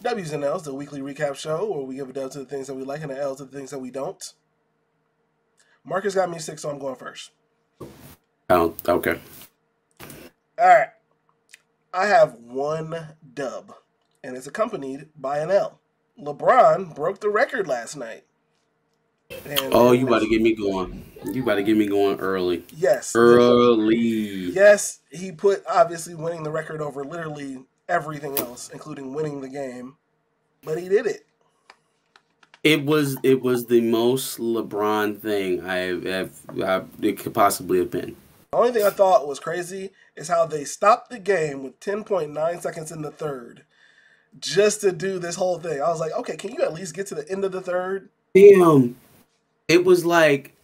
W's and L's, the weekly recap show where we give a W to the things that we like and an L to the things that we don't. Marcus got me 6, so I'm going first. Oh, okay. All right. I have one dub, and it's accompanied by an L. LeBron broke the record last night. And you about to get me going. You about to get me going early. Yes. Early. Yes, he put obviously winning the record over literally everything else, including winning the game. But he did it. It was the most LeBron thing it could possibly have been. The only thing I thought was crazy is how they stopped the game with 10.9 seconds in the third just to do this whole thing. I was like, okay, can you at least get to the end of the third? Damn. It was like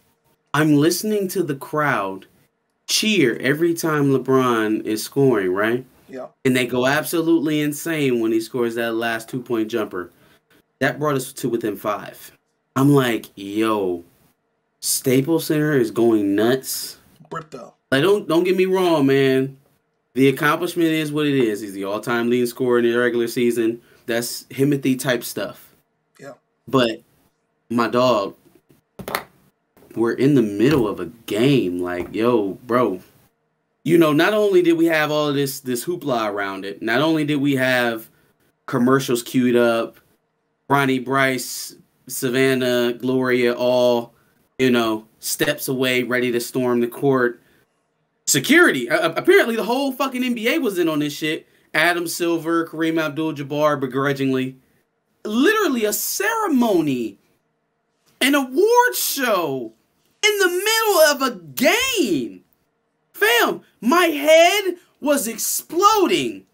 I'm listening to the crowd cheer every time LeBron is scoring, right? Yeah. And they go absolutely insane when he scores that last 2-point jumper. That brought us to within 5. I'm like, yo, Staples Center is going nuts. Crypto. Like, don't get me wrong, man. The accomplishment is what it is. He's the all-time leading scorer in the regular season. That's Himothy type stuff. Yeah. But my dog, we're in the middle of a game. Like, yo, bro. You know, not only did we have all of this hoopla around it, not only did we have commercials queued up, Ronnie Bryce, Savannah, Gloria, all, steps away, ready to storm the court. Security. Apparently, the whole fucking NBA was in on this shit. Adam Silver, Kareem Abdul-Jabbar, begrudgingly. Literally a ceremony, an award show in the middle of a game. Fam, my head was exploding.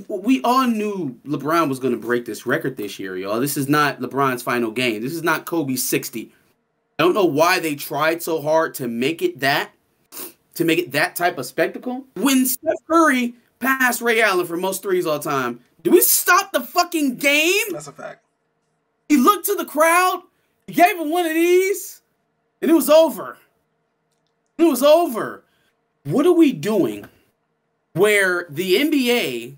We all knew LeBron was going to break this record this year, y'all. This is not LeBron's final game. This is not Kobe's 60. I don't know why they tried so hard to make it that type of spectacle. When Steph Curry passed Ray Allen for most threes all time, did we stop the fucking game? That's a fact. He looked to the crowd, he gave him one of these, and it was over. It was over. What are we doing where the NBA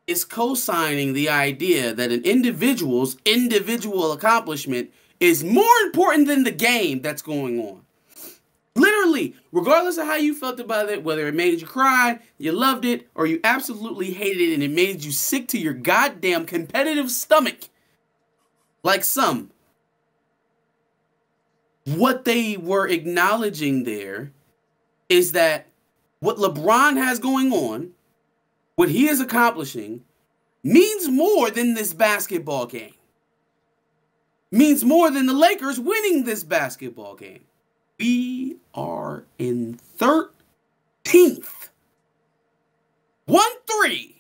is co-signing the idea that an individual's individual accomplishment is more important than the game that's going on? Literally, regardless of how you felt about it, whether it made you cry, you loved it, or you absolutely hated it and it made you sick to your goddamn competitive stomach, like some, what they were acknowledging there is that what LeBron has going on, what he is accomplishing, means more than this basketball game. Means more than the Lakers winning this basketball game. We are in 13th. 1-3.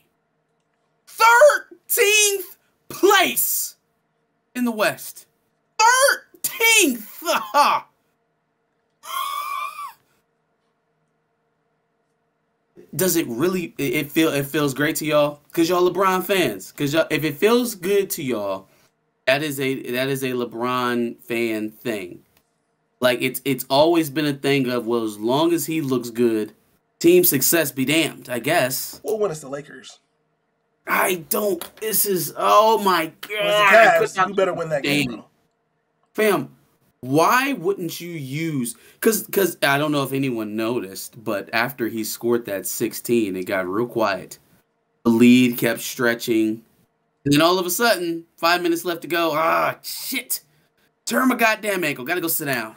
13th place in the West. 13th. Does it really? It feels great to y'all? Cause y'all LeBron fans. Cause y'all, if it feels good to y'all, that is a LeBron fan thing. Like it's always been a thing of, well, as long as he looks good, team success be damned, I guess. Well, when it's the Lakers. I don't. This is, oh my god. When it's the Cavs, you better win that game, bro. Fam. Why wouldn't you use... Because I don't know if anyone noticed, but after he scored that 16, it got real quiet. The lead kept stretching. And then all of a sudden, 5 minutes left to go. Ah, shit. Turn my goddamn ankle. Gotta go sit down.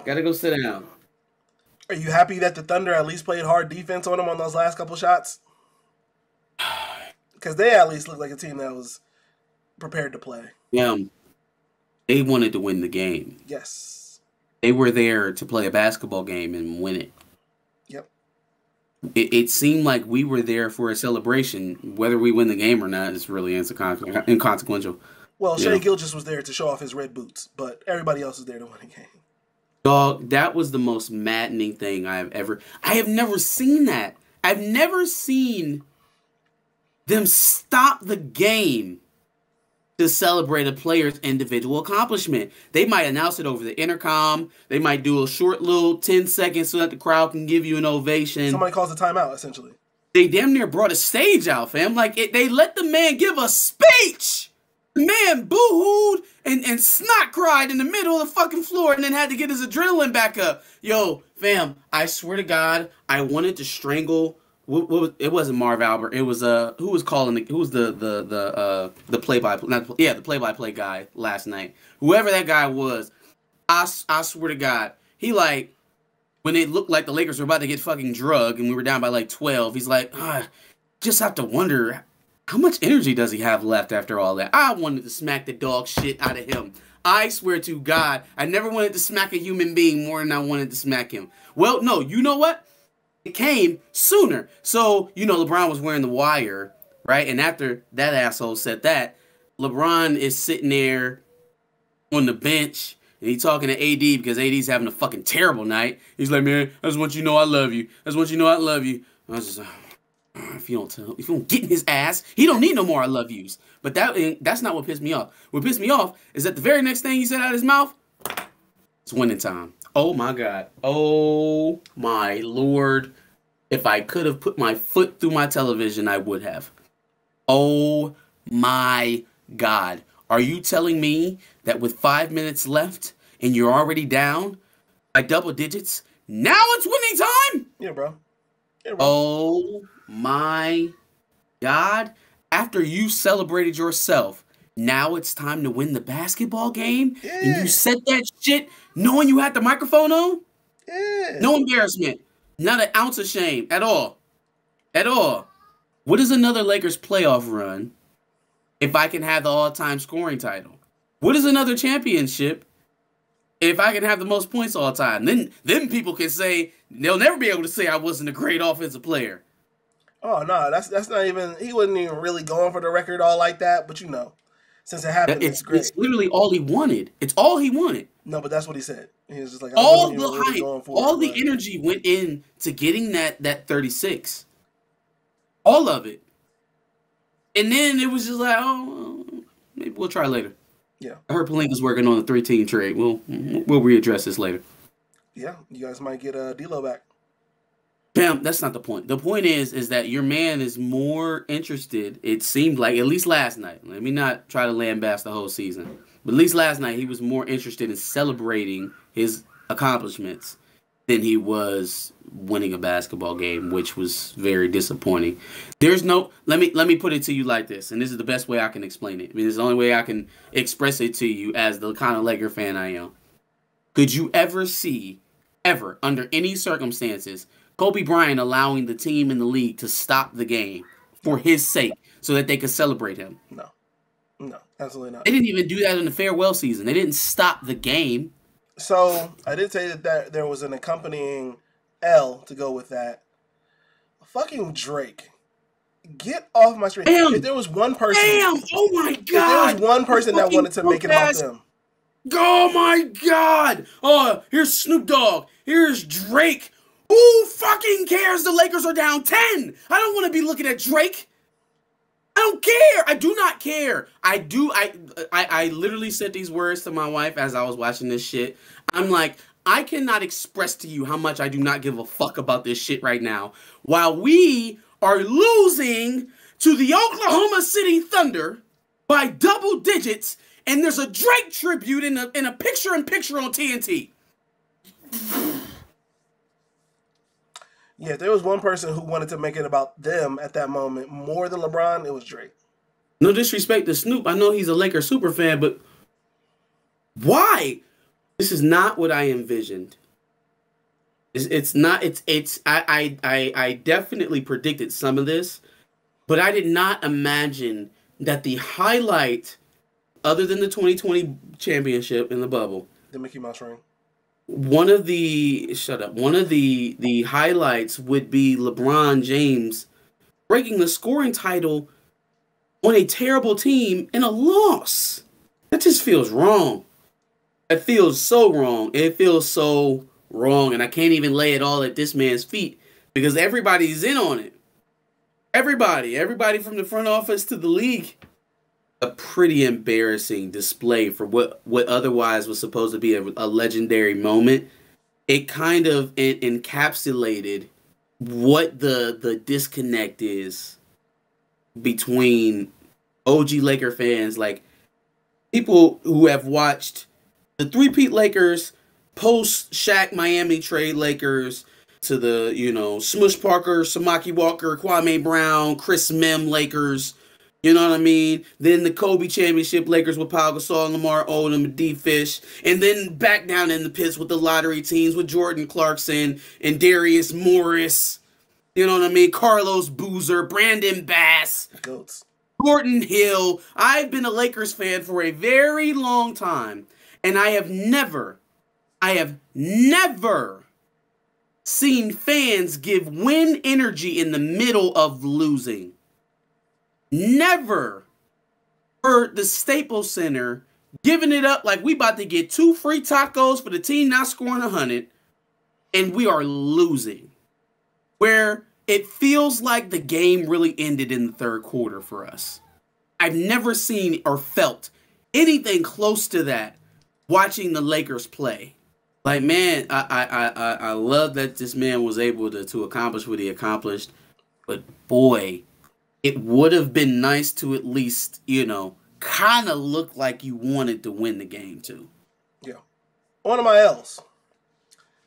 Gotta go sit down. Are you happy that the Thunder at least played hard defense on him on those last couple shots? Because they at least looked like a team that was prepared to play. Yeah. They wanted to win the game. Yes. They were there to play a basketball game and win it. Yep. It seemed like we were there for a celebration. Whether we win the game or not is really inconsequential. Well, Shai Gilgeous was there to show off his red boots, but everybody else was there to win the game. Dog, that was the most maddening thing I have never seen that. I've never seen them stop the game to celebrate a player's individual accomplishment. They might announce it over the intercom. They might do a short little 10 seconds so that the crowd can give you an ovation. Somebody calls a timeout, essentially. they damn near brought a stage out, fam. Like, they let the man give a speech. The man boo-hooed and snot cried in the middle of the fucking floor and then had to get his adrenaline back up. Yo, fam, I swear to God, I wanted to strangle. It wasn't Marv Albert. It was who was calling who was the play-by-play guy last night. Whoever that guy was, I swear to God, he like when it looked like the Lakers were about to get fucking drugged and we were down by like 12. He's like, just have to wonder how much energy does he have left after all that. I wanted to smack the dog shit out of him. I swear to God, I never wanted to smack a human being more than I wanted to smack him. Well, no, you know what? It came sooner. So, LeBron was wearing the wire, right? And after that asshole said that, LeBron is sitting there on the bench and he's talking to AD because AD's having a fucking terrible night. He's like, man, I just want you to know I love you. I just want you to know I love you. I was just if you don't get in his ass, he don't need no more I love yous. But that's not what pissed me off. What pissed me off is that the very next thing he said out of his mouth, it's winning time. Oh my God. Oh my Lord. If I could have put my foot through my television, I would have. Oh my God. Are you telling me that with 5 minutes left and you're already down by double digits, now it's winning time? Yeah, bro. Oh my God. After you celebrated yourself, now it's time to win the basketball game? Yeah. And you said that shit knowing you had the microphone on? Yeah. No embarrassment. Not an ounce of shame at all. At all. What is another Lakers playoff run if I can have the all-time scoring title? What is another championship if I can have the most points all time? Then people can say, they'll never be able to say I wasn't a great offensive player. Oh, no, that's not even, he wasn't even really going for the record all like that, but since it happened, it's great. It's literally all he wanted. It's all he wanted. No, but that's what he said. He was just like, all the hype, all the energy went in to getting that 36. All of it. And then it was just like, oh, maybe we'll try later. Yeah. I heard Pelinka's working on a 3-team trade. We'll readdress this later. Yeah, you guys might get D'Lo back. Bam, that's not the point. The point is that your man is more interested, it seemed like, at least last night. Let me not try to lambast the whole season. But at least last night, he was more interested in celebrating his accomplishments than he was winning a basketball game, which was very disappointing. There's no, let me put it to you like this, and this is the best way I can explain it. I mean, it's the only way I can express it to you as the kind of Laker fan I am. Could you ever see, under any circumstances, Kobe Bryant allowing the team in the league to stop the game for his sake so that they could celebrate him? No, absolutely not. They didn't even do that in the farewell season. They didn't stop the game. So I did say that there was an accompanying L to go with that. Fucking Drake. Get off my screen. Damn. If there was one person. Damn! Oh my God! If there was one person that wanted to make it about them. Oh my God! Oh, here's Snoop Dogg. Here's Drake. Who fucking cares? The Lakers are down 10. I don't want to be looking at Drake. I don't care. I do not care. I literally said these words to my wife as I was watching this shit. I'm like, I cannot express to you how much I do not give a fuck about this shit right now. While we are losing to the Oklahoma City Thunder by double digits, and there's a Drake tribute in a picture-in-picture on TNT. Yeah, if there was one person who wanted to make it about them at that moment more than LeBron, it was Drake. No disrespect to Snoop. I know he's a Lakers super fan, but why? This is not what I envisioned. It's not. I definitely predicted some of this, but I did not imagine that the highlight, other than the 2020 championship in the bubble, the Mickey Mouse ring. One of the highlights would be LeBron James breaking the scoring title on a terrible team in a loss. That just feels wrong. It feels so wrong. It feels so wrong, and I can't even lay it all at this man's feet because everybody's in on it. Everybody from the front office to the league. A pretty embarrassing display for what otherwise was supposed to be a legendary moment. It kind of encapsulated what the disconnect is between OG Laker fans, like people who have watched the three-peat Lakers, post Shaq Miami trade Lakers, to the, Smush Parker, Samaki Walker, Kwame Brown, Chris Mem Lakers, you know what I mean? Then the Kobe championship Lakers with Pau Gasol, Lamar Odom, and D Fish, and then back down in the pits with the lottery teams with Jordan Clarkson and Darius Morris, you know what I mean? Carlos Boozer, Brandon Bass, Goats. Gordon Hill. I've been a Lakers fan for a very long time, and I have never seen fans give win energy in the middle of losing. Never heard the Staples Center giving it up like we about to get 2 free tacos for the team not scoring 100, and we are losing. Where it feels like the game really ended in the third quarter for us. I've never seen or felt anything close to that watching the Lakers play. Like, man, I love that this man was able to accomplish what he accomplished. But, boy, it would have been nice to at least, kind of look like you wanted to win the game, too. Yeah. One of my L's.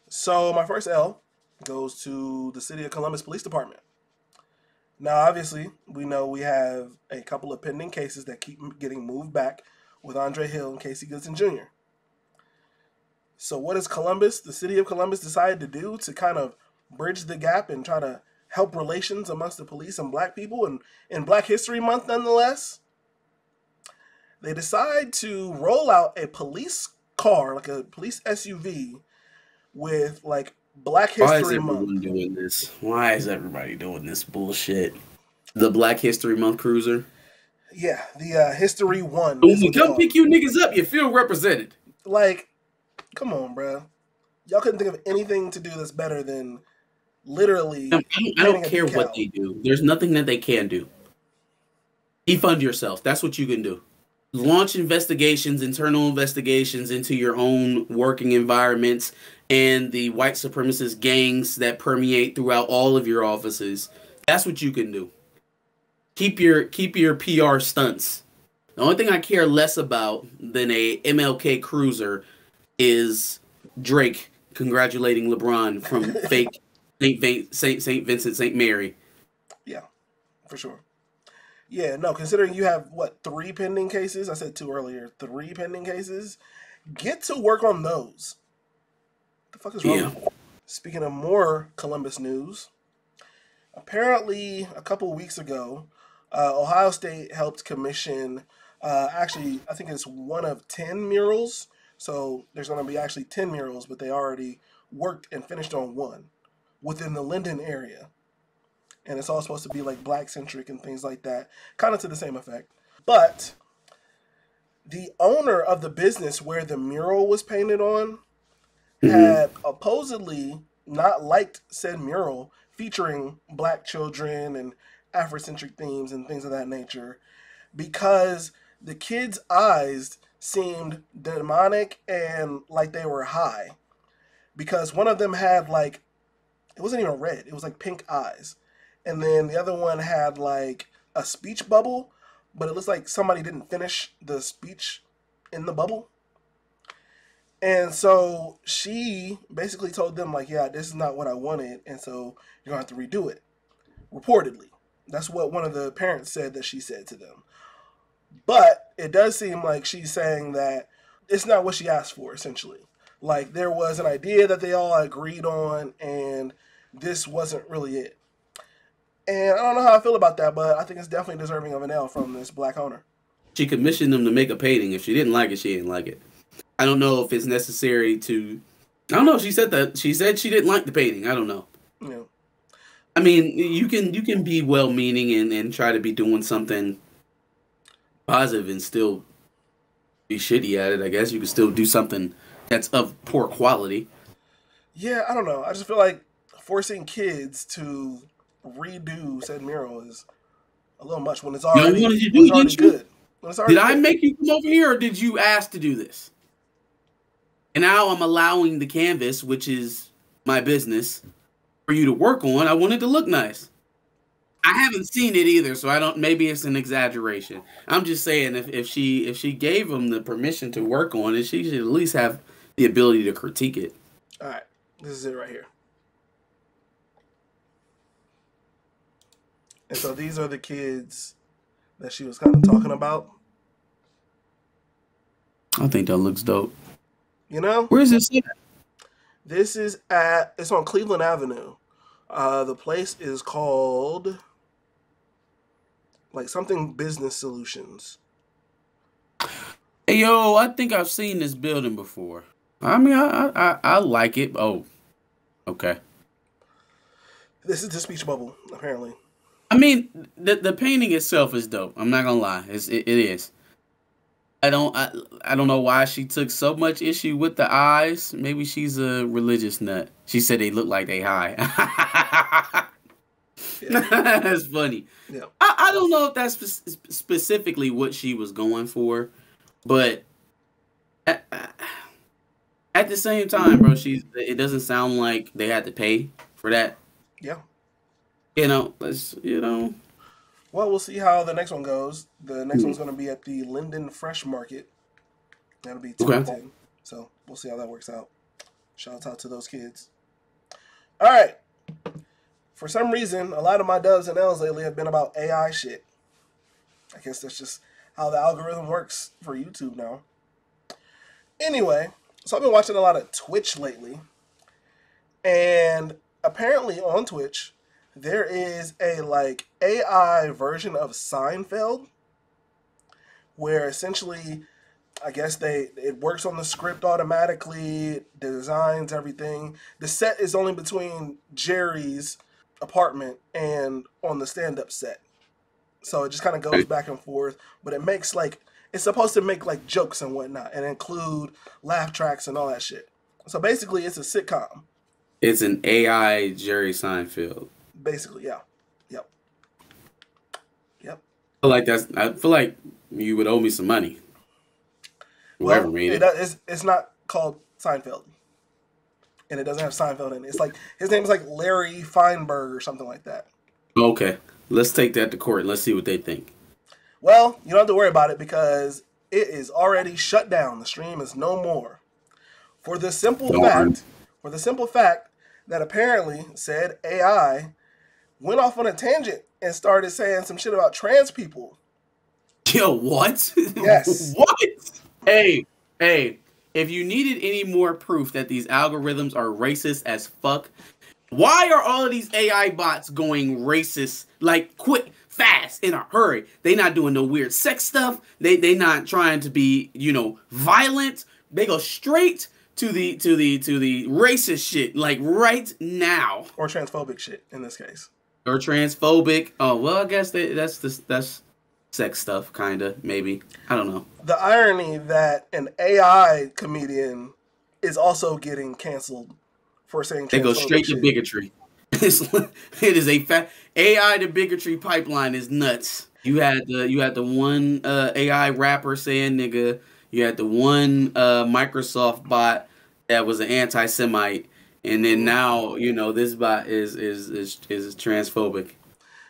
So, my first L goes to the City of Columbus Police Department. Now, obviously, we know we have a couple of pending cases that keep getting moved back with Andre Hill and Casey Goodson Jr. So what does the City of Columbus, decide to do to kind of bridge the gap and try to help relations amongst the police and black people and in Black History Month nonetheless? They decide to roll out a police car, like a police SUV, with like Black History Month. Why is everyone doing this? Why is everybody doing this bullshit? The Black History Month cruiser? Yeah, the History One. When we come pick you niggas up, you feel represented. Like, come on, bro. Y'all couldn't think of anything to do that's better than literally. I don't care what they do. There's nothing that they can do. Defund yourself. That's what you can do. Launch investigations, internal investigations into your own working environments and the white supremacist gangs that permeate throughout all of your offices. That's what you can do. Keep your PR stunts. The only thing I care less about than a MLK cruiser is Drake congratulating LeBron from fake St. Vincent St. Mary. Yeah, for sure. Yeah, no, considering you have, 3 pending cases? I said 2 earlier. 3 pending cases? Get to work on those. What the fuck is wrong with you? Speaking of more Columbus news, apparently a couple weeks ago, Ohio State helped commission, actually, I think it's one of 10 murals. So there's going to be actually 10 murals, but they already worked and finished on 1 within the Linden area. And it's all supposed to be like black-centric and things like that, kind of to the same effect. But the owner of the business where the mural was painted on had supposedly not liked said mural featuring black children and Afrocentric themes and things of that nature because the kids' eyes seemed demonic and like they were high. Because one of them had like, it wasn't even red, it was like pink eyes. And then the other one had like a speech bubble, but it looks like somebody didn't finish the speech in the bubble. And so she basically told them like, yeah, this is not what I wanted. And so you're going to have to redo it. Reportedly. That's what one of the parents said that she said to them. But it does seem like she's saying that it's not what she asked for, essentially. Like there was an idea that they all agreed on and this wasn't really it. And I don't know how I feel about that, but I think it's definitely deserving of an L from this black owner. She commissioned them to make a painting. If she didn't like it, she didn't like it. I don't know if it's necessary to... I don't know if she said that. She said she didn't like the painting. I don't know. Yeah. I mean, you can be well-meaning and try to be doing something positive and still be shitty at it. I guess you can still do something that's of poor quality. Yeah, I don't know. I just feel like forcing kids to redo said mural is a little much when it's already, good. Did I make you come over here or did you ask to do this? And now I'm allowing the canvas, which is my business, for you to work on. I want it to look nice. I haven't seen it either, so I don't. Maybe it's an exaggeration. I'm just saying, if she gave him the permission to work on it, she should at least have the ability to critique it. All right, this is it right here. And so these are the kids that she was kind of talking about. I think that looks dope. You know, Where is this? this is it's on Cleveland Avenue. The place is called like something Business Solutions. Hey, yo, I think I've seen this building before. I mean, I like it. Oh, okay. This is the speech bubble, apparently. I mean, the painting itself is dope. I'm not gonna lie, it is. I don't know why she took so much issue with the eyes. Maybe she's a religious nut. She said they look like they high. Yeah. That's funny. Yeah. I don't know if that's specifically what she was going for, but at the same time, bro, it doesn't sound like they had to pay for that. Yeah. Well, we'll see how the next one goes. The next one's going to be at the Linden Fresh Market. That'll be 2 Okay. 10. So we'll see how that works out. Shouts out to those kids. All right. For some reason, a lot of my doves and L's lately have been about AI shit. I guess that's just how the algorithm works for YouTube now. Anyway, so I've been watching a lot of Twitch lately. And apparently on Twitch, there is a like AI version of Seinfeld where essentially I guess it works on the script automatically, designs everything. The set is only between Jerry's apartment and on the stand-up set. So it just kind of goes back and forth, but it makes like it's supposed to make like jokes and whatnot and include laugh tracks and all that shit. So basically it's a sitcom. It's an AI Jerry Seinfeld. Basically, yeah. Yep. I feel like you would owe me some money. Whoever Well, made it. it's not called Seinfeld. And it doesn't have Seinfeld in it. It's like his name is like Larry Feinberg or something like that. Okay. Let's take that to court and let's see what they think. Well, you don't have to worry about it because it is already shut down. The stream is no more. For the simple fact that apparently said AI went off on a tangent and started saying some shit about trans people. Yo, what? Yes. What? Hey, if you needed any more proof that these algorithms are racist as fuck, why are all of these AI bots going racist like quick, fast, in a hurry? They not doing no weird sex stuff. They not trying to be, violent. They go straight to the racist shit like right now. Or transphobic shit in this case. Or transphobic. Oh, well, I guess that's sex stuff, kinda, maybe. I don't know. The irony that an AI comedian is also getting canceled for saying they go straight shit. to bigotry. It is a AI to bigotry pipeline is nuts. You had the one AI rapper saying nigga. You had the one Microsoft bot that was an anti-Semite, and then now this bot is transphobic.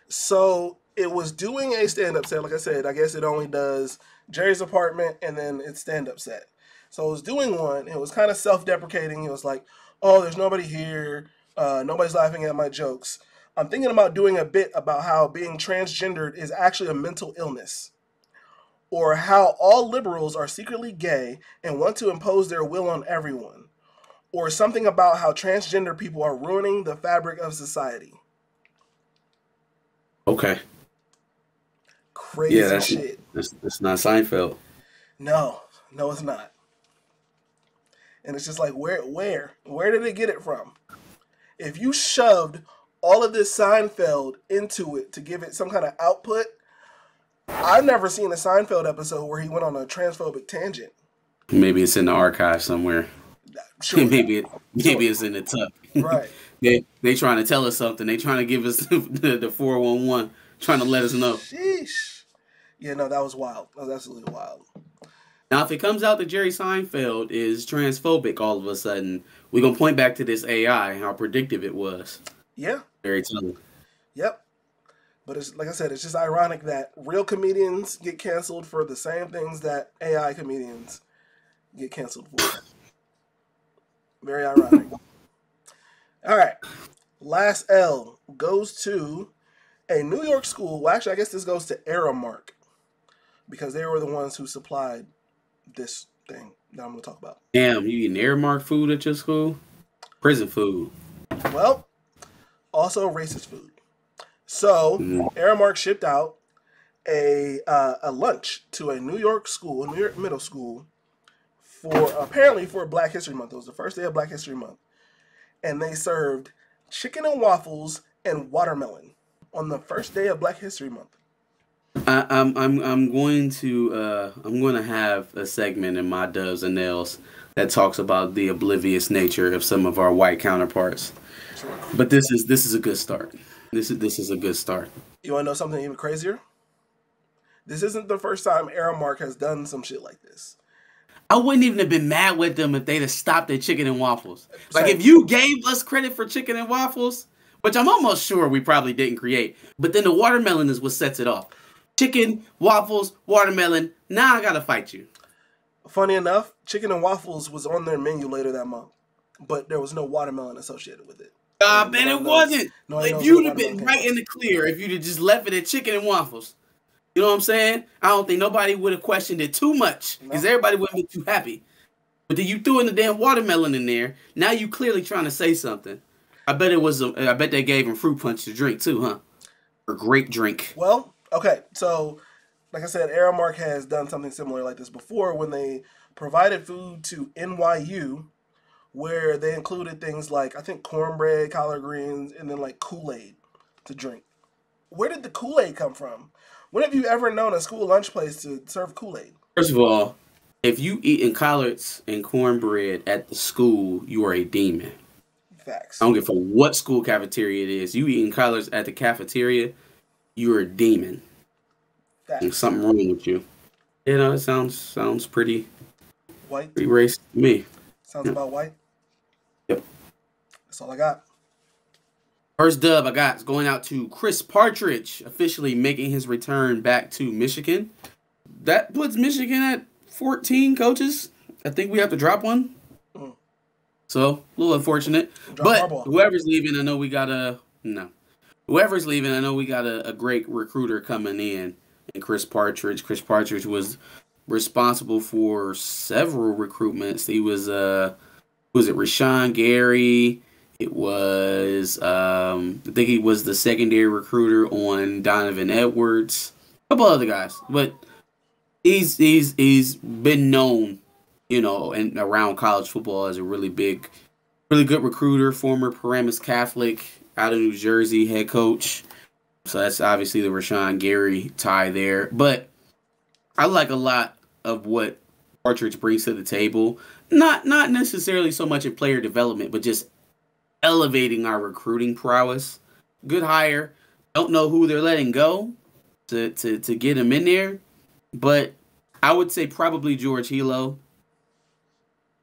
So it was doing a stand-up set. Like I said, I guess it only does Jerry's apartment and then its stand-up set. So it was doing one. It was kind of self-deprecating. It was like, oh, there's nobody here. Nobody's laughing at my jokes. I'm thinking about doing a bit about how being transgendered is actually a mental illness. Or how all liberals are secretly gay and want to impose their will on everyone. Or something about how transgender people are ruining the fabric of society. Okay. Crazy shit. That's not Seinfeld. No, it's not. And it's just like, where did it get it from? If you shoved all of this Seinfeld into it to give it some kind of output, I've never seen a Seinfeld episode where he went on a transphobic tangent. Maybe it's in the archive somewhere. Sure. Maybe it's in the tuck. Right. They trying to tell us something. They trying to give us the 411, trying to let us know. Sheesh. Yeah, no, that was wild. That was absolutely wild. Now, if it comes out that Jerry Seinfeld is transphobic all of a sudden, we're going to point back to this AI, how predictive it was. Yeah. Very telling. Yep. But it's like I said, it's just ironic that real comedians get canceled for the same things that AI comedians get canceled for. Very ironic. All right. Last L goes to a New York school. Well, actually, I guess this goes to Aramark because they were the ones who supplied this thing that I'm going to talk about. Damn, you eating Airmark food at your school? Prison food. Well, also racist food. So, Aramark shipped out a lunch to a New York school, New York middle school, apparently for Black History Month. It was the first day of Black History Month, and they served chicken and waffles and watermelon on the first day of Black History Month. I'm going to have a segment in my Doves and Nails that talks about the oblivious nature of some of our white counterparts. Sure. But this is a good start. This is a good start. You want to know something even crazier? This isn't the first time Aramark has done some shit like this. I wouldn't even have been mad with them if they'd have stopped at chicken and waffles. Like, if you gave us credit for chicken and waffles, which I'm almost sure we probably didn't create, but then the watermelon is what sets it off. Chicken, waffles, watermelon, now I gotta fight you. Funny enough, chicken and waffles was on their menu later that month, but there was no watermelon associated with it. I bet it wasn't. If you'd have been right in the clear, if you'd have just left it at chicken and waffles, you know what I'm saying? I don't think nobody would have questioned it too much because everybody would have been too happy. But then you threw in the damn watermelon in there. Now you clearly trying to say something. I bet it was. I bet they gave him fruit punch to drink too, huh? Or grape drink. Well, okay. So, like I said, Aramark has done something similar like this before when they provided food to NYU, where they included things like, I think, cornbread, collard greens, and then like Kool-Aid to drink. Where did the Kool-Aid come from? When have you ever known a school lunch place to serve Kool-Aid? First of all, if you eating collards and cornbread at the school, you are a demon. Facts. I don't give a what school cafeteria it is. You eating collards at the cafeteria, you're a demon. Facts. There's something wrong with you. You know, it sounds pretty white. Pretty racist to me. Sounds about white. Yep. That's all I got. First dub I got is going out to Chris Partridge, officially making his return back to Michigan. That puts Michigan at 14 coaches. I think we have to drop one. So, a little unfortunate. But whoever's leaving, I know we got a great recruiter coming in. And Chris Partridge. Chris Partridge was responsible for several recruitments. He was Rashawn Gary? It was I think he was the secondary recruiter on Donovan Edwards. A couple other guys. But he's been known, you know, and around college football as a really good recruiter, former Paramus Catholic out of New Jersey head coach. So that's obviously the Rashawn Gary tie there. But I like a lot of what Partridge brings to the table. Not necessarily so much in player development, but just elevating our recruiting prowess. Good hire. Don't know who they're letting go to get him in there. But I would say probably George Hilo,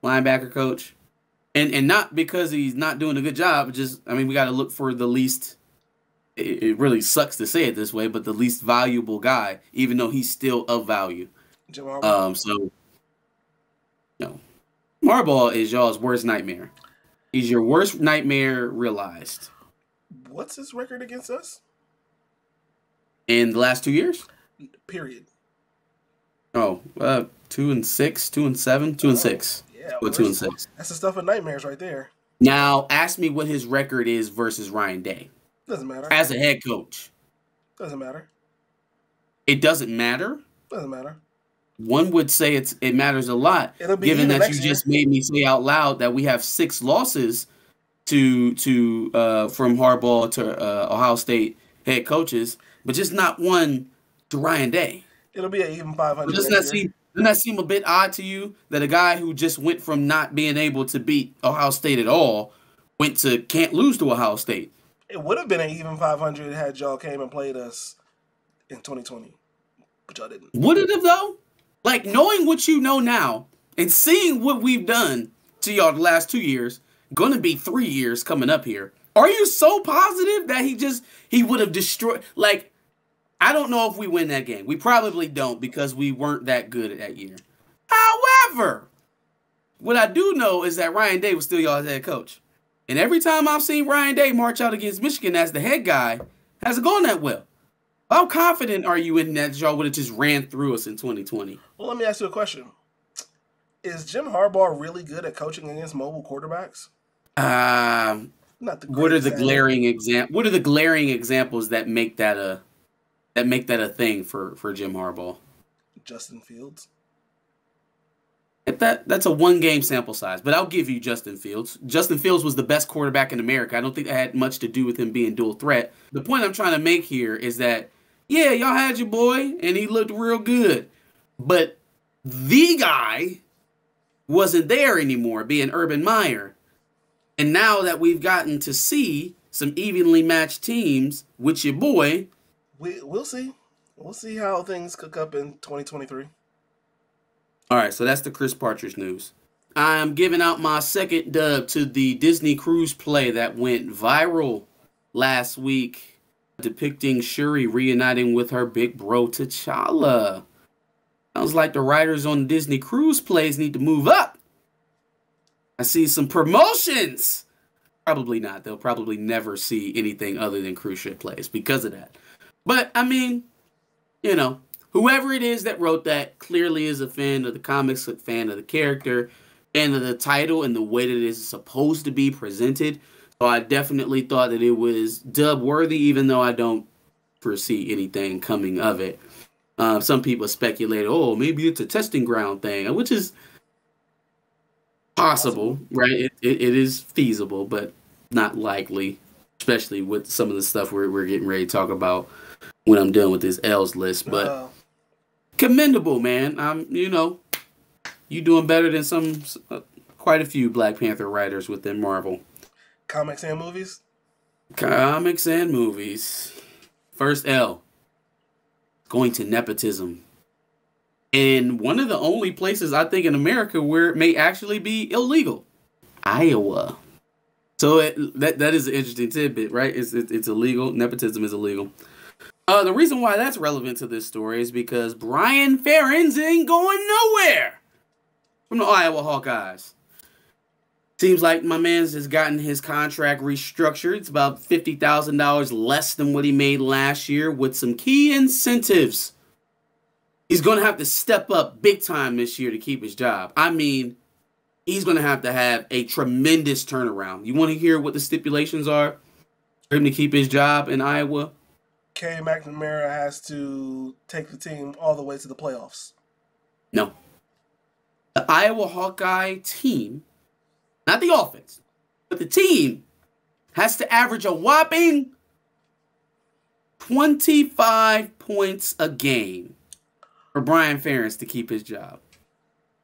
linebacker coach. And not because he's not doing a good job. Just, I mean, we got to look for the least, it really sucks to say it this way, but the least valuable guy, even though he's still of value. So, no. Harbaugh is y'all's worst nightmare. He's your worst nightmare realized. What's his record against us? In the last 2 years? Period. 2-6, 2-7, 2-6. Yeah, well, 2-6. That's the stuff of nightmares right there. Now, ask me what his record is versus Ryan Day. Doesn't matter. As a head coach. Doesn't matter. It doesn't matter? Doesn't matter. One would say it matters a lot, given that you just made me say out loud that we have 6 losses to from Harbaugh to Ohio State head coaches, but just not one to Ryan Day. It'll be an even 500. Doesn't that seem a bit odd to you that a guy who just went from not being able to beat Ohio State at all can't lose to Ohio State? It would have been an even 500 had y'all came and played us in 2020, but y'all didn't. Would it have though? Like, knowing what you know now and seeing what we've done to y'all the last 2 years, going to be 3 years coming up here, Are you so positive that he would have destroyed? Like, I don't know if we win that game. We probably don't because we weren't that good that year. However, what I do know is that Ryan Day was still y'all's head coach. And every time I've seen Ryan Day march out against Michigan as the head guy, hasn't gone that well. How confident are you in that y'all would have just ran through us in 2020? Well, let me ask you a question. Is Jim Harbaugh really good at coaching against mobile quarterbacks? Not the what are the glaring examples that make that a thing for Jim Harbaugh? Justin Fields. That's a 1-game sample size, but I'll give you Justin Fields. Justin Fields was the best quarterback in America. I don't think that had much to do with him being dual threat. The point I'm trying to make here is that, yeah, y'all had your boy, and he looked real good. But the guy wasn't there anymore, being Urban Meyer. And now that we've gotten to see some evenly matched teams with your boy, we'll see. We'll see how things cook up in 2023. All right, so that's the Chris Partridge news. I'm giving out my second dub to the Disney cruise play that went viral last week, depicting Shuri reuniting with her big bro T'Challa. Sounds like the writers on Disney cruise plays need to move up. I see some promotions. Probably not. They'll probably never see anything other than cruise ship plays because of that. But, I mean, you know, whoever it is that wrote that clearly is a fan of the comics, a fan of the character, and of the title and the way that it is supposed to be presented. So I definitely thought that it was dub worthy, even though I don't foresee anything coming of it. Some people speculate, oh, maybe it's a testing ground thing, which is possible, right? It is feasible, but not likely, especially with some of the stuff we're getting ready to talk about when I'm done with this L's list. But commendable, man. You doing better than quite a few Black Panther writers within Marvel. Comics and movies? Comics and movies. First L. Going to nepotism. And one of the only places I think in America where it may actually be illegal. Iowa. So that is an interesting tidbit, right? It's illegal. Nepotism is illegal. The reason why that's relevant to this story is because Brian Ferentz ain't going nowhere from the Iowa Hawkeyes. Seems like my man's has gotten his contract restructured. It's about $50,000 less than what he made last year with some key incentives. He's going to have to step up big time this year to keep his job. I mean, he's going to have a tremendous turnaround. You want to hear what the stipulations are for him to keep his job in Iowa? K. McNamara has to take the team all the way to the playoffs. No. The Iowa Hawkeye team, not the offense, but the team has to average a whopping 25 points a game for Brian Ferentz to keep his job.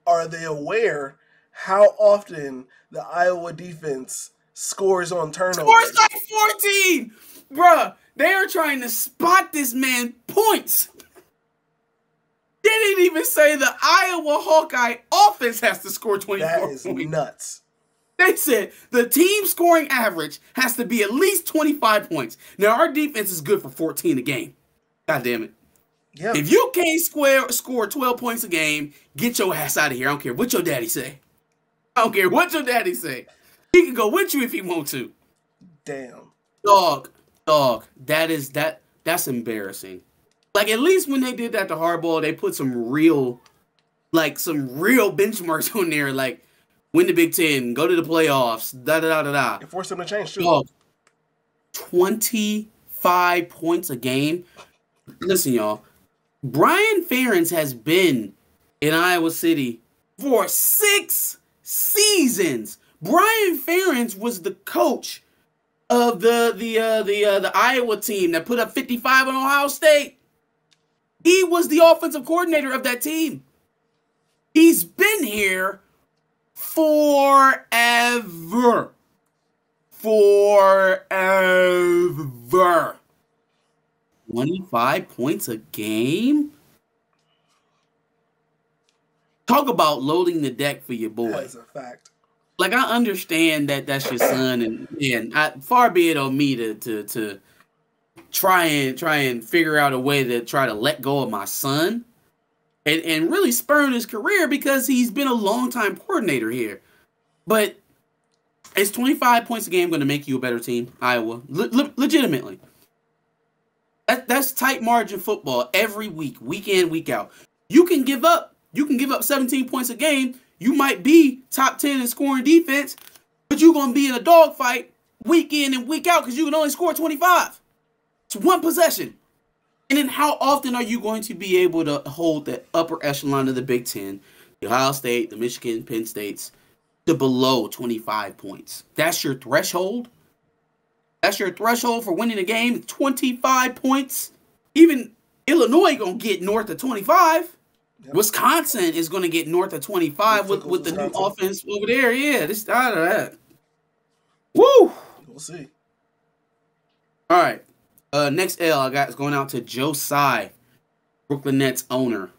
Are they aware how often the Iowa defense scores on turnovers? Scores like 14! Bruh, they are trying to spot this man points. They didn't even say the Iowa Hawkeye offense has to score 24 points. That is nuts. They said the team scoring average has to be at least 25 points. Now, our defense is good for 14 a game. God damn it. Yeah. If you can't score 12 points a game, get your ass out of here. I don't care what your daddy say. I don't care what your daddy say. He can go with you if he want to. Damn. Dog. That's embarrassing. Like, at least when they did that to Harbaugh, they put some real benchmarks on there, like win the Big Ten, go to the playoffs, da-da-da-da-da. It forced them to change, too. Dog, 25 points a game. Listen, y'all. Brian Ferentz has been in Iowa City for 6 seasons. Brian Ferentz was the coach of the Iowa team that put up 55 on Ohio State. He was the offensive coordinator of that team. He's been here forever. 25 points a game? Talk about loading the deck for your boy. That's a fact. like I understand that that's your son, and far be it on me to try and figure out a way to try to let go of my son and really spurn his career because he's been a long time coordinator here. But is 25 points a game going to make you a better team, Iowa? Legitimately. That's tight margin football every week, week in, week out. You can give up 17 points a game. You might be top 10 in scoring defense, but you're going to be in a dogfight week in and week out because you can only score 25. It's one possession. And then how often are you going to be able to hold the upper echelon of the Big Ten, the Ohio State, the Michigan, Penn States, to below 25 points? That's your threshold? That's your threshold for winning a game, 25 points? Even Illinois going to get north of 25. Yep. Wisconsin is going to get north of 25 with the new offense over there. Yeah, this out of that. Woo! We'll see. All right. Next L I got is going out to Joe Tsai, Brooklyn Nets owner.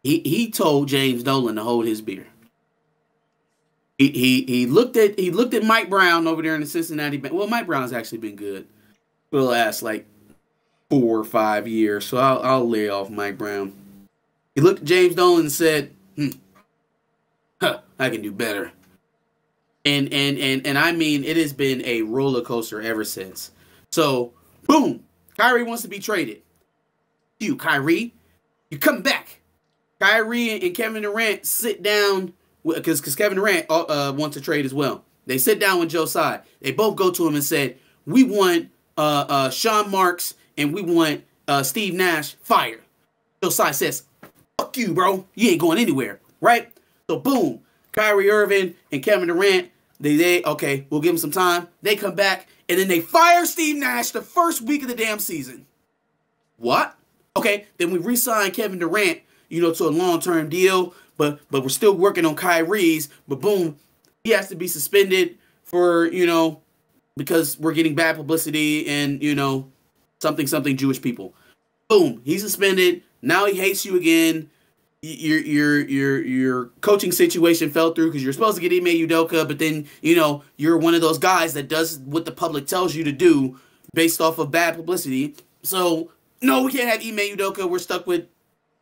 He told James Dolan to hold his beer. He looked at Mike Brown over there in the Cincinnati. Well, Mike Brown's actually been good for the last like 4 or 5 years, so I'll lay off Mike Brown. He looked at James Dolan and said, I can do better. And I mean, it has been a roller coaster ever since. So, boom, Kyrie wants to be traded. You, Kyrie, you come back. Kyrie and Kevin Durant sit down, because Kevin Durant wants to trade as well. They sit down with Joe Tsai. They both go to him and said, we want Sean Marks and we want Steve Nash fired. Joe Tsai says, fuck you, bro. You ain't going anywhere, right? So, boom, Kyrie Irving and Kevin Durant, they okay, we'll give them some time. They come back, and then they fire Steve Nash the first week of the damn season. What? Okay, then we re-sign Kevin Durant, to a long-term deal, but we're still working on Kyrie's, but boom, he has to be suspended for, because we're getting bad publicity and, something Jewish people. Boom, he's suspended. Now he hates you again. Your coaching situation fell through because you're supposed to get Ime Udoka, but then, you're one of those guys that does what the public tells you to do based off of bad publicity. So, no, we can't have Ime Udoka. We're stuck with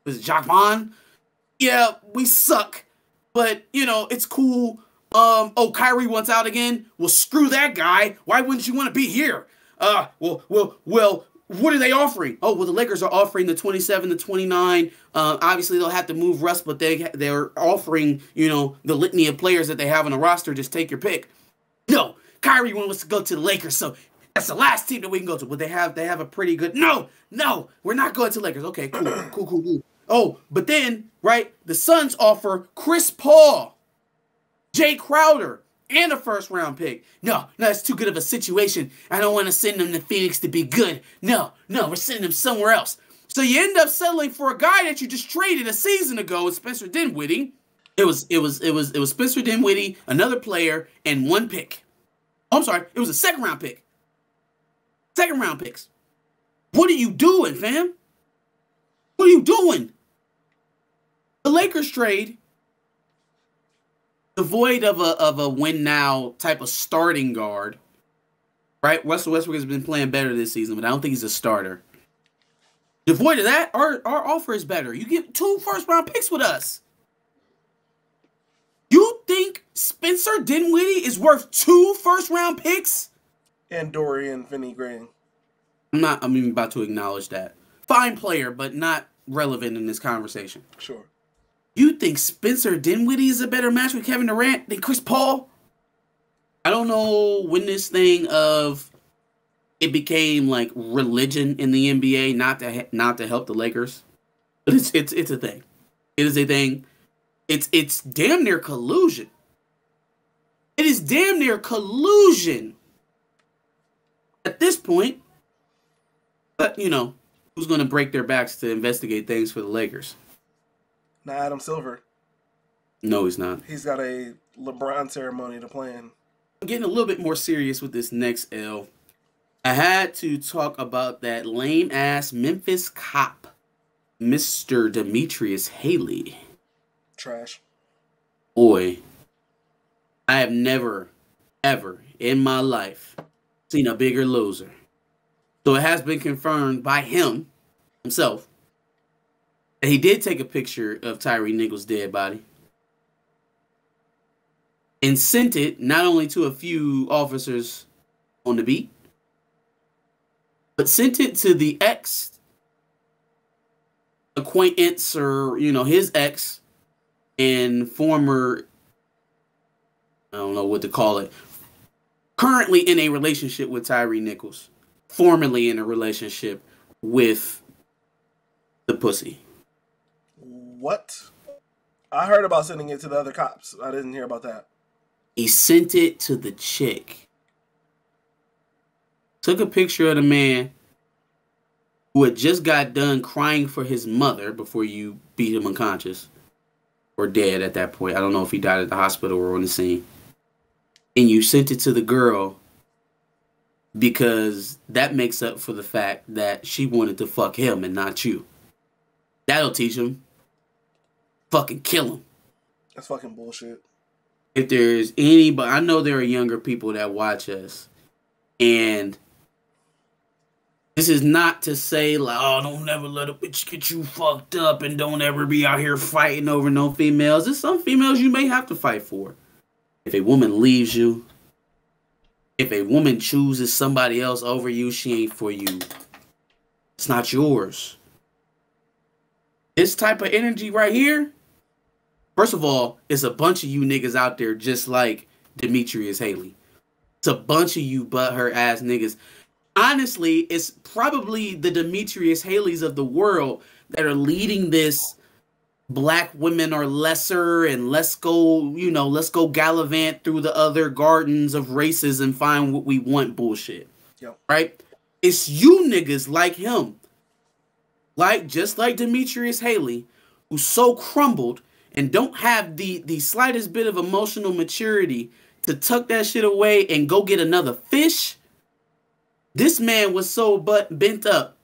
Jacques Vaughn. Yeah, we suck, but, it's cool. Kyrie wants out again? Well, screw that guy. Why wouldn't you want to be here? Well, what are they offering? Oh, well, the Lakers are offering the 27, the 29. Obviously, they'll have to move Russ, but they're offering, the litany of players that they have on the roster. Just take your pick. No, Kyrie wants to go to the Lakers, so that's the last team that we can go to. But they have a pretty good. No, we're not going to Lakers. Okay, cool. Oh, but then, right, the Suns offer Chris Paul, Jay Crowder, and a first-round pick. No, it's too good of a situation. I don't want to send them to Phoenix to be good. No, we're sending them somewhere else. So you end up settling for a guy that you just traded a season ago with Spencer Dinwiddie. It was Spencer Dinwiddie, another player, and one pick. Oh, I'm sorry, it was a second-round pick. Second-round picks. What are you doing, fam? What are you doing? The Lakers trade, devoid of a win now type of starting guard, right? Russell Westbrook has been playing better this season, but I don't think he's a starter. Devoid of that, our offer is better. You get 2 first-round picks with us. You think Spencer Dinwiddie is worth 2 first-round picks? And Dorian Finney-Green. I'm even about to acknowledge that. Fine player, but not relevant in this conversation. Sure. You think Spencer Dinwiddie is a better match with Kevin Durant than Chris Paul? I don't know when this thing of it became like religion in the NBA not to help the Lakers, but it's a thing. It is a thing. It's damn near collusion. It is damn near collusion at this point. But who's going to break their backs to investigate things for the Lakers? Not Adam Silver. No, he's not. He's got a LeBron ceremony to plan. I'm getting a little bit more serious with this next L. I had to talk about that lame-ass Memphis cop, Mr. Demetrius Haley. Trash. Boy, I have never, ever in my life seen a bigger loser. So it has been confirmed by him himself that he did take a picture of Tyre Nichols' dead body and sent it not only to a few officers on the beat, but sent it to the ex acquaintance, or his ex and former, I don't know what to call it, currently in a relationship with Tyre Nichols, formerly in a relationship with the pussy. What? I heard about sending it to the other cops. I didn't hear about that. He sent it to the chick. Took a picture of the man who had just got done crying for his mother before you beat him unconscious. Or dead at that point. I don't know if he died at the hospital or on the scene. And you sent it to the girl because that makes up for the fact that she wanted to fuck him and not you. That'll teach him. Fucking kill him. That's fucking bullshit. If there's anybody, I know there are younger people that watch us, and this is not to say like, oh, don't never let a bitch get you fucked up, and don't ever be out here fighting over no females. There's some females you may have to fight for. If a woman leaves you, if a woman chooses somebody else over you, she ain't for you. It's not yours. This type of energy right here, first of all, it's a bunch of you niggas out there just like Demetrius Haley. It's a bunch of you butthurt ass niggas. Honestly, it's probably the Demetrius Haleys of the world that are leading this black women are lesser and let's go gallivant through the other gardens of races and find what we want bullshit. Yep. Right? It's you niggas like him. Just like Demetrius Haley, who's so crumbled and don't have the slightest bit of emotional maturity to tuck that shit away and go get another fish. This man was so bent up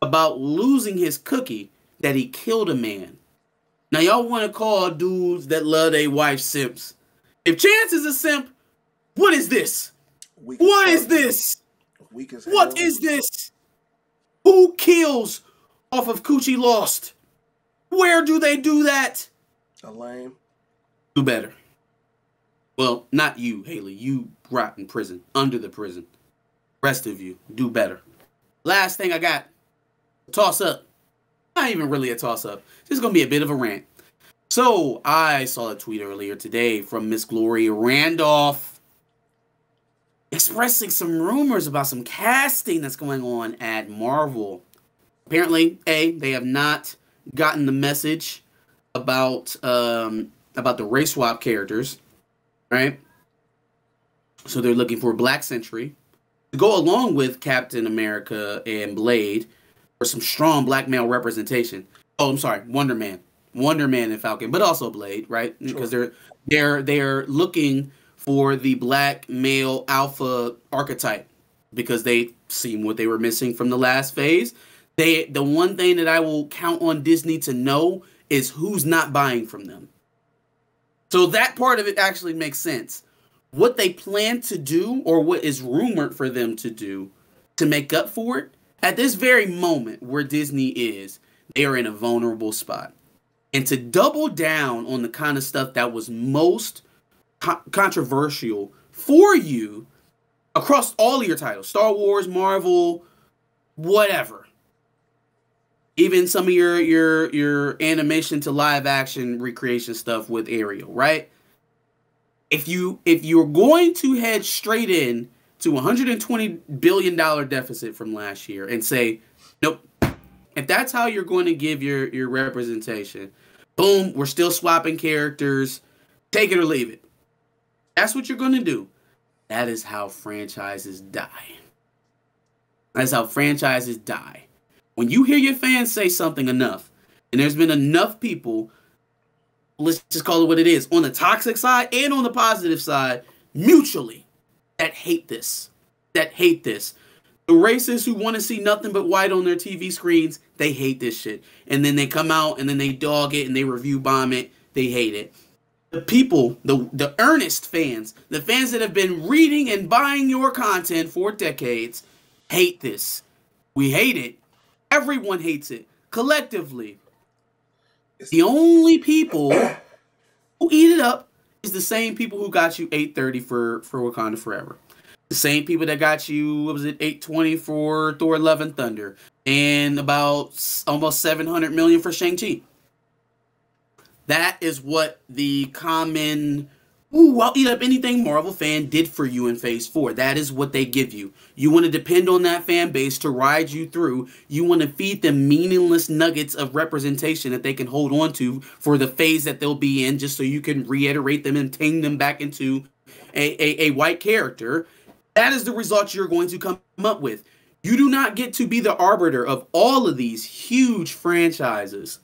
about losing his cookie that he killed a man. Now y'all want to call dudes that love their wife simps. If Chance is a simp, what is this? What is this? What is this? Who kills off of Coochie Lost? Where do they do that? A lame. Do better. Well, not you, Haley. You rot in prison. Under the prison. Rest of you, do better. Last thing I got. Toss up. Not even really a toss up. This is going to be a bit of a rant. So, I saw a tweet earlier today from Miss Gloria Randolph expressing some rumors about some casting that's going on at Marvel. Apparently, they have not gotten the message about the race swap characters, right? So they're looking for a Black Sentry to go along with Captain America and Blade for some strong black male representation. Oh, I'm sorry, Wonder Man and Falcon, but also Blade, right? Because they're looking for the black male alpha archetype because they seen what they were missing from the last phase. The one thing that I will count on Disney to know is who's not buying from them. So that part of it actually makes sense. What they plan to do, or what is rumored for them to do to make up for it, at this very moment where Disney is, they are in a vulnerable spot. And to double down on the kind of stuff that was most controversial for you across all of your titles, Star Wars, Marvel, whatever. Even some of your animation to live action recreation stuff with Ariel, right? If you're going to head straight in to $120 billion deficit from last year and say, nope, if that's how you're going to give your representation, boom, we're still swapping characters, take it or leave it. That's what you're going to do. That is how franchises die. That's how franchises die. When you hear your fans say something enough, and there's been enough people, let's just call it what it is, on the toxic side and on the positive side, mutually, that hate this. The racists who want to see nothing but white on their TV screens, they hate this shit. And then they come out and then they dog it and they review bomb it. They hate it. The people, the earnest fans, the fans that have been reading and buying your content for decades, hate this. We hate it. Everyone hates it collectively. The only people who eat it up is the same people who got you $830 for Wakanda Forever. The same people that got you, what was it, $820 for Thor: Love and Thunder, and about almost $700 million for Shang-Chi. That is what the common, I'll eat up anything Marvel fan did for you in Phase 4. That is what they give you. You want to depend on that fan base to ride you through. You want to feed them meaningless nuggets of representation that they can hold on to for the phase that they'll be in, just so you can reiterate them and tang them back into a white character. That is the result you're going to come up with. You do not get to be the arbiter of all of these huge franchises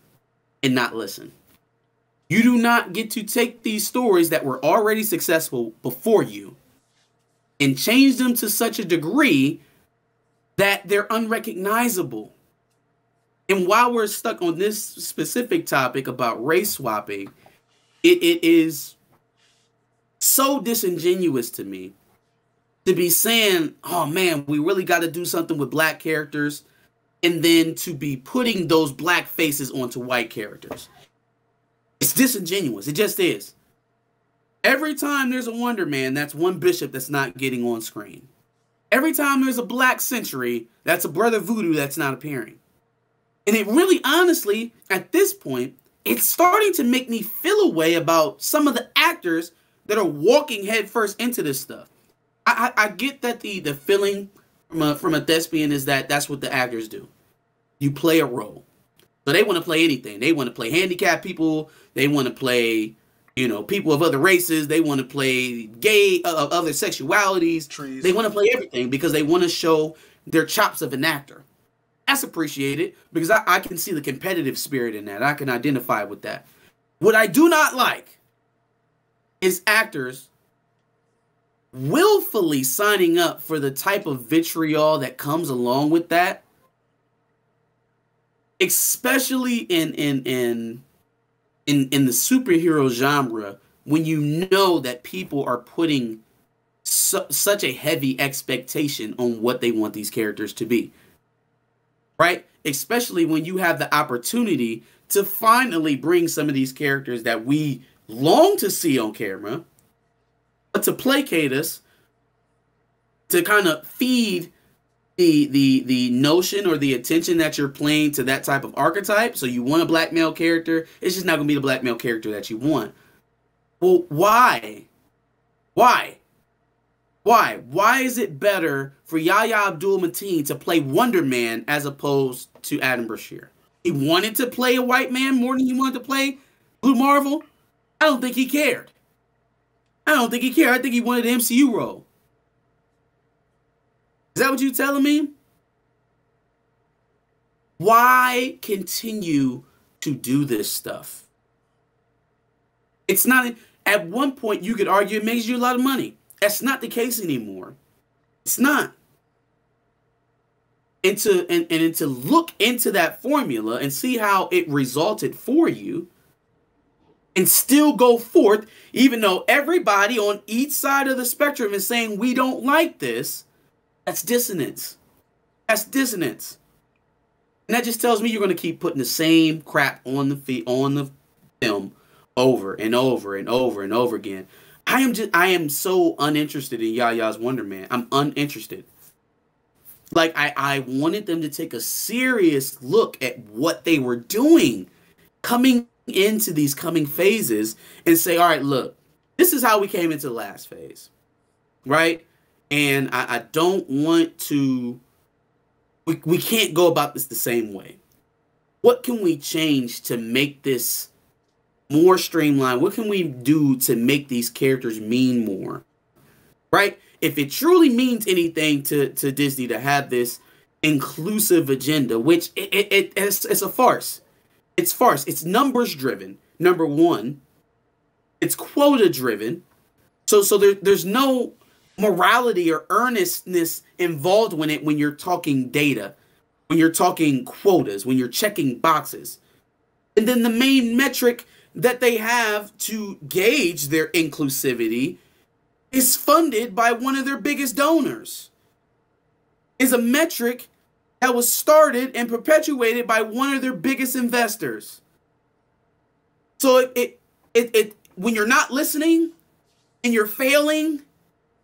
and not listen. You do not get to take these stories that were already successful before you and change them to such a degree that they're unrecognizable. And while we're stuck on this specific topic about race swapping, it is so disingenuous to me to be saying, oh man, we really got to do something with black characters, and then to be putting those black faces onto white characters. It's disingenuous. It just is. Every time there's a Wonder Man, that's one Bishop that's not getting on screen. Every time there's a Black Century, that's a Brother Voodoo that's not appearing. And it really, honestly, at this point, it's starting to make me feel a way about some of the actors that are walking headfirst into this stuff. I get that the feeling from a thespian is that that's what the actors do. You play a role. So they want to play anything. They want to play handicapped people. They want to play, people of other races. They want to play gay, other sexualities. Trees. They want to play everything because they want to show their chops of an actor. That's appreciated because I can see the competitive spirit in that. I can identify with that. What I do not like is actors willfully signing up for the type of vitriol that comes along with that. Especially in the superhero genre, when you know that people are putting such a heavy expectation on what they want these characters to be, right? Especially when you have the opportunity to finally bring some of these characters that we long to see on camera, but to placate us, to kind of feed the notion or the attention that you're playing to that type of archetype. So you want a black male character. It's just not going to be the black male character that you want. Well, why? Why is it better for Yahya Abdul-Mateen to play Wonder Man as opposed to Adam Brashear? He wanted to play a white man more than he wanted to play Blue Marvel? I don't think he cared. I think he wanted an MCU role. Is that what you're telling me? Why continue to do this stuff? It's not, at one point you could argue it makes you a lot of money. That's not the case anymore. It's not. And to look into that formula and see how it resulted for you and still go forth, even though everybody on each side of the spectrum is saying we don't like this, that's dissonance. That's dissonance. And that just tells me you're going to keep putting the same crap on the film over and over and over and over again. I am so uninterested in Yahya's Wonder Man. I'm uninterested. Like, I wanted them to take a serious look at what they were doing coming into these coming phases and say, all right, look, this is how we came into the last phase, right? And I don't want to, we can't go about this the same way. What can we change to make this more streamlined? What can we do to make these characters mean more, right? If it truly means anything to Disney to have this inclusive agenda, which it's a farce. It's farce. It's numbers driven. Number one, it's quota driven. So there's no morality or earnestness involved in it when you're talking data, when you're talking quotas, when you're checking boxes. And then the main metric that they have to gauge their inclusivity is funded by one of their biggest donors. Is a metric that was started and perpetuated by one of their biggest investors. So it when you're not listening and you're failing,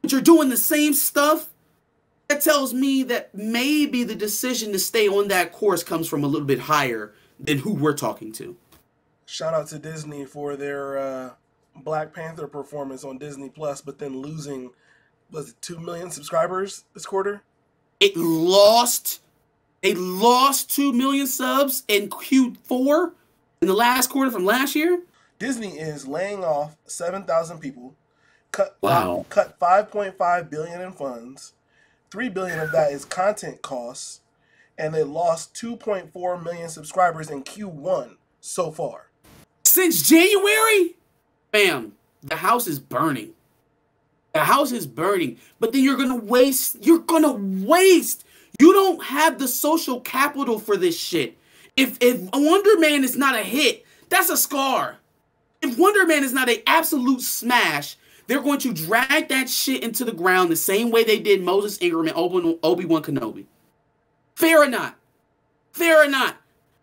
but you're doing the same stuff, that tells me that maybe the decision to stay on that course comes from a little bit higher than who we're talking to. Shout out to Disney for their Black Panther performance on Disney Plus, but then losing, was it 2 million subscribers this quarter? They lost 2 million subs in Q4 in the last quarter from last year. Disney is laying off 7,000 people, cut Wow. cut 5.5 billion in funds. 3 billion of that is content costs, and they lost 2.4 million subscribers in Q1 so far. Since January? Bam. The house is burning. The house is burning. But then you're gonna waste. You don't have the social capital for this shit. If Wonder Man is not a hit, that's a scar. If Wonder Man is not an absolute smash, they're going to drag that shit into the ground the same way they did Moses Ingram and Obi-Wan Kenobi. Fair or not? Fair or not?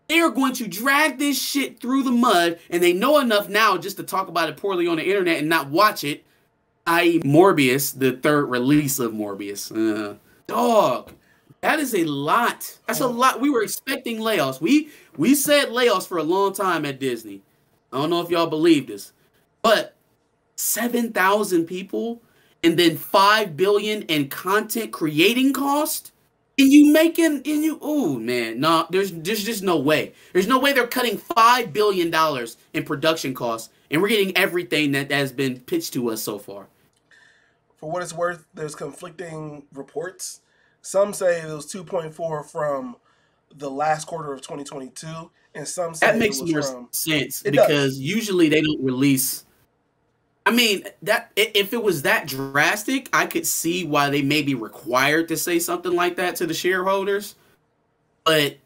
They are going to drag this shit through the mud, and they know enough now just to talk about it poorly on the internet and not watch it, i.e. Morbius, the third release of Morbius. Dog, that is a lot. That's a lot. We were expecting layoffs. We said layoffs for a long time at Disney. I don't know if y'all believe this, but 7,000 people and then $5 billion in content creating cost, and oh man, no, there's just no way. There's no way they're cutting $5 billion in production costs, and we're getting everything that has been pitched to us so far. For what it's worth, there's conflicting reports. Some say it was 2.4 from the last quarter of 2022, and some say that makes more sense because usually they don't release. I mean, that if it was that drastic, I could see why they may be required to say something like that to the shareholders. But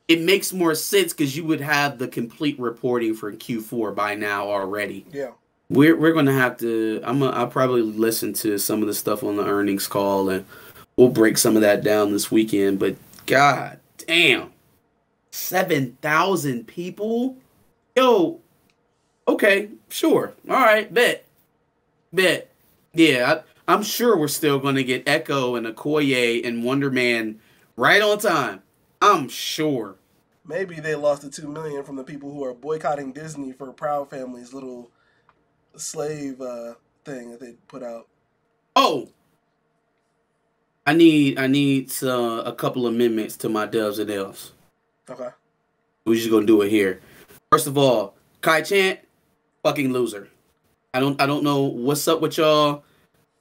it makes more sense because you would have the complete reporting for Q4 by now already. Yeah. We're gonna have to. I'll probably listen to some of the stuff on the earnings call, and we'll break some of that down this weekend. But god damn, 7,000 people, yo. Okay, sure. All right, bet. Yeah, I'm sure we're still going to get Echo and Okoye and Wonder Man right on time. I'm sure. Maybe they lost the 2 million from the people who are boycotting Disney for Proud Family's little slave thing that they put out. Oh, I need a couple amendments to my Dubs and L's. Okay. We're just gonna do it here. First of all, Kai Chant, fucking loser. I don't know what's up with y'all.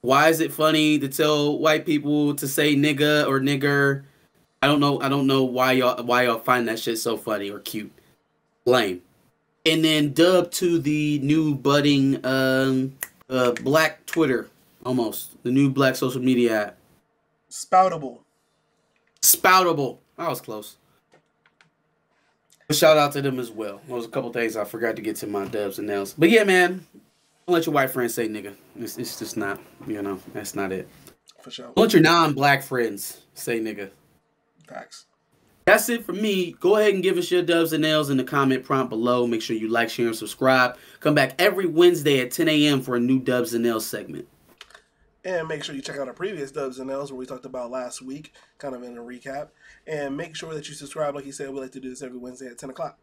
Why is it funny to tell white people to say nigga or nigger? I don't know why y'all find that shit so funny or cute. Lame. And then dub to the new budding black Twitter, almost. The new black social media app. Spoutable. I was close. Shout out to them as well. There was a couple things I forgot to get to my Dubs and L's. But yeah, man, don't let your white friends say nigga. It's just not, that's not it. For sure. Don't let your non-black friends say nigga. Facts. That's it for me. Go ahead and give us your Dubs and L's in the comment prompt below. Make sure you like, share, and subscribe. Come back every Wednesday at 10 a.m. for a new Dubs and L's segment. And make sure you check out our previous Dubs and L's where we talked about last week, kind of in a recap. And make sure that you subscribe. Like you said, we like to do this every Wednesday at 10 o'clock.